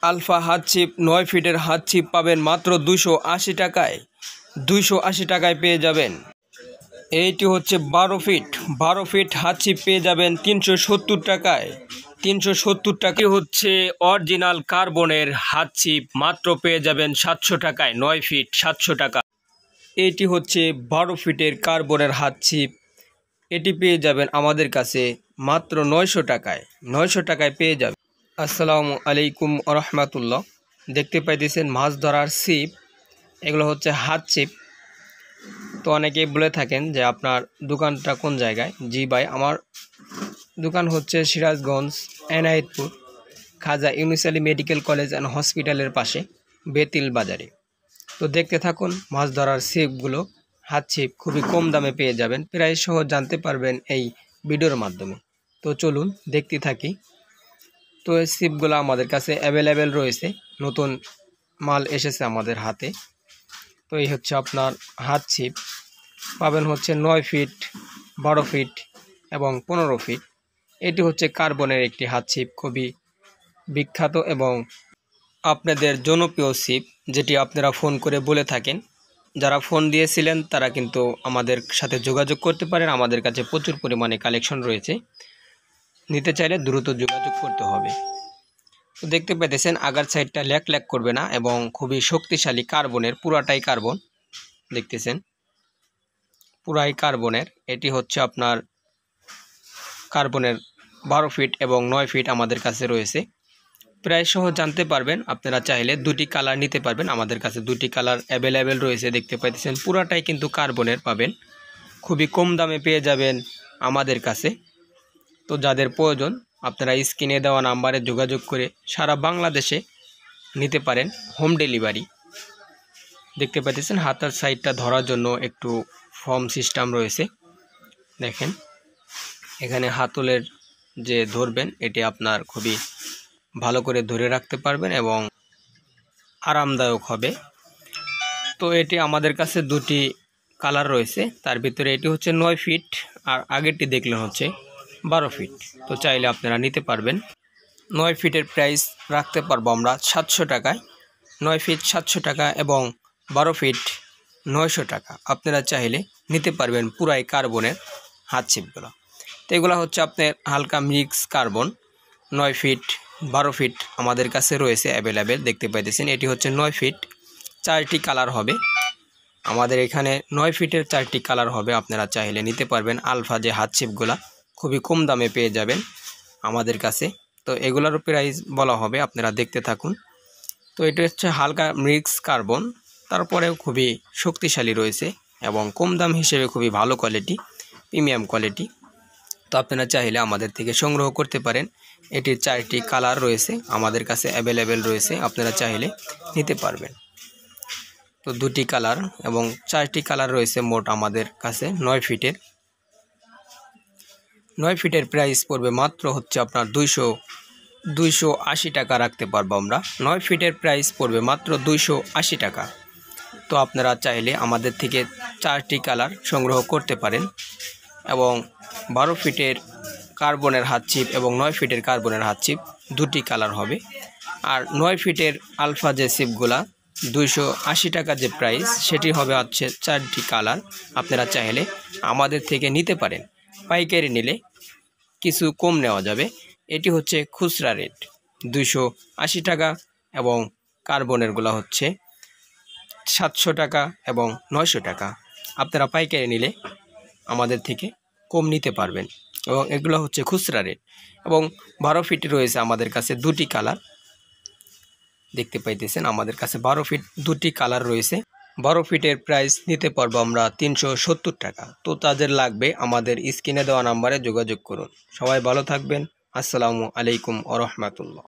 Alpha হাত ছিপ 9 ফিটের হাত ছিপ পাবেন মাত্র 280 টাকায়। 280 টাকায় পেয়ে যাবেন। এইটি হচ্ছে 12 ফিট হাত ছিপ পেয়ে যাবেন 370 টাকায়। 370 টাকা হচ্ছে অরিজিনাল কার্বনের হাত ছিপ, মাত্র পেয়ে যাবেন 700 টাকায়। 9 ফিট 700 টাকা। এইটি হচ্ছে 12 ফিটের কার্বনের হাত ছিপ, এটি পেয়ে যাবেন আমাদের কাছে মাত্র 900 টাকায়। 900 টাকায় পেয়ে যাবেন। আসসালামু আলাইকুম রহমতুল্লাহ। দেখতে পাইতেছেন মাছ ধরার ছিপ, এগুলো হচ্ছে হাত ছিপ। তো অনেকেই বলে থাকেন যে আপনার দোকানটা কোন জায়গায়। জি ভাই, আমার দোকান হচ্ছে Sirajganj Enayetpur Khaja Yunus Ali medical college and হসপিটালের পাশে বেতিল বাজারে। তো দেখতে থাকুন মাছ ধরার ছিপগুলো, হাত ছিপ খুবই কম দামে পেয়ে যাবেন, প্রায় সহ জানতে পারবেন এই ভিডিওর মাধ্যমে। তো চলুন দেখতে থাকি। তো এই ছিপগুলো আমাদের কাছে অ্যাভেলেবেল রয়েছে, নতুন মাল এসেছে আমাদের হাতে। তো এই হচ্ছে আপনার হাত ছিপ, পাবেন হচ্ছে 9 ফিট, 12 ফিট এবং 15 ফিট। এটি হচ্ছে কার্বনের একটি হাত ছিপ, খুবই বিখ্যাত এবং আপনাদের জনপ্রিয় ছিপ, যেটি আপনারা ফোন করে বলে থাকেন। যারা ফোন দিয়েছিলেন তারা কিন্তু আমাদের সাথে যোগাযোগ করতে পারেন। আমাদের কাছে প্রচুর পরিমাণে কালেকশন রয়েছে, নিতে চাইলে দ্রুত যোগাযোগ করতে হবে। তো দেখতে পেতেছেন আগার সাইডটা ল্যাক ল্যাক করবে না এবং খুবই শক্তিশালী কার্বনের, পুরাটাই কার্বন। দেখতেছেন পুরাই কার্বনের। এটি হচ্ছে আপনার কার্বনের 12 ফিট এবং 9 ফিট আমাদের কাছে রয়েছে, প্রায় সহ জানতে পারবেন। আপনারা চাইলে দুটি কালার নিতে পারবেন, আমাদের কাছে দুটি কালার অ্যাভেলেবেল রয়েছে। দেখতে পাইতেছেন পুরাটাই কিন্তু কার্বনের পাবেন, খুবই কম দামে পেয়ে যাবেন আমাদের কাছে। তো যাদের প্রয়োজন আপনারা স্ক্রিনে দেওয়া নাম্বারে যোগাযোগ করে সারা বাংলাদেশে নিতে পারেন, হোম ডেলিভারি। দেখতে পাইতেছেন হাতার সাইডটা ধরার জন্য একটু ফর্ম সিস্টেম রয়েছে। দেখেন এখানে হাতলের যে ধরবেন এটি আপনার খুবই ভালো করে ধরে রাখতে পারবেন এবং আরামদায়ক হবে। তো এটি আমাদের কাছে দুটি কালার রয়েছে, তার ভিতরে এটি হচ্ছে 9 ফিট আর আগেরটি দেখলেন হচ্ছে 12 ফিট। তো চাইলে আপনারা নিতে পারবেন। 9 ফিটের প্রাইস রাখতে পারবো আমরা 700 টাকায়। 9 ফিট 700 টাকা এবং 12 ফিট 900 টাকা। আপনারা চাইলে নিতে পারবেন পুরাই কার্বনের হাত ছিপগুলো। তো এগুলো হচ্ছে আপনার হালকা মিক্স কার্বন। 9 ফিট 12 ফিট আমাদের কাছে রয়েছে অ্যাভেলেবেল। দেখতে পাইতেছেন এটি হচ্ছে 9 ফিট, 4টি কালার হবে আমাদের এখানে। 9 ফিটের 4টি কালার হবে, আপনারা চাইলে নিতে পারবেন। আলফা যে হাত ছিপগুলা খুবই কম দামে পেয়ে যাবেন আমাদের কাছে। তো এগুলোর প্রাইস বলা হবে, আপনারা দেখতে থাকুন। তো এটা হচ্ছে হালকা মিক্স কার্বন, তারপরেও খুবই শক্তিশালী রয়েছে এবং কম দাম হিসেবে খুবই ভালো কোয়ালিটি, প্রিমিয়াম কোয়ালিটি। তো আপনারা চাইলে আমাদের থেকে সংগ্রহ করতে পারেন। এটির 4টি কালার রয়েছে আমাদের কাছে অ্যাভেলেবেল রয়েছে, আপনারা চাইলে নিতে পারবেন। তো দুটি কালার এবং 4টি কালার রয়েছে মোট আমাদের কাছে। 9 ফিটের 9 ফিটের প্রাইস পড়বে মাত্র হচ্ছে আপনার 280 টাকা রাখতে পারবো আমরা। 9 ফিটের প্রাইস পড়বে মাত্র 280 টাকা। তো আপনারা চাইলে আমাদের থেকে 4টি কালার সংগ্রহ করতে পারেন এবং 12 ফিটের কার্বনের হাত ছিপ এবং 9 ফিটের কার্বনের হাত ছিপ দুটি কালার হবে। আর 9 ফিটের আলফা যে ছিপগুলা 280 টাকা যে প্রাইস, সেটি হবে হচ্ছে 4টি কালার। আপনারা চাইলে আমাদের থেকে নিতে পারেন, পাইকারি নিলে কিছু কম নেওয়া যাবে। এটি হচ্ছে খুচরা রেট 280 টাকা এবং কার্বনেরগুলো হচ্ছে 700 টাকা এবং 900 টাকা। আপনারা পাইকারি নিলে আমাদের থেকে কম নিতে পারবেন এবং এগুলো হচ্ছে খুচরা রেট। এবং 12 ফিট রয়েছে আমাদের কাছে দুটি কালার। দেখতে পাইতেছেন আমাদের কাছে 12 ফিট দুটি কালার রয়েছে। 12 ফিটের প্রাইস নিতে পারবো আমরা 370 টাকা। তো তাদের লাগবে আমাদের স্ক্রিনে দেওয়া নাম্বারে যোগাযোগ করুন। সবাই ভালো থাকবেন। আসসালামু আলাইকুম ওয়া রাহমাতুল্লাহ।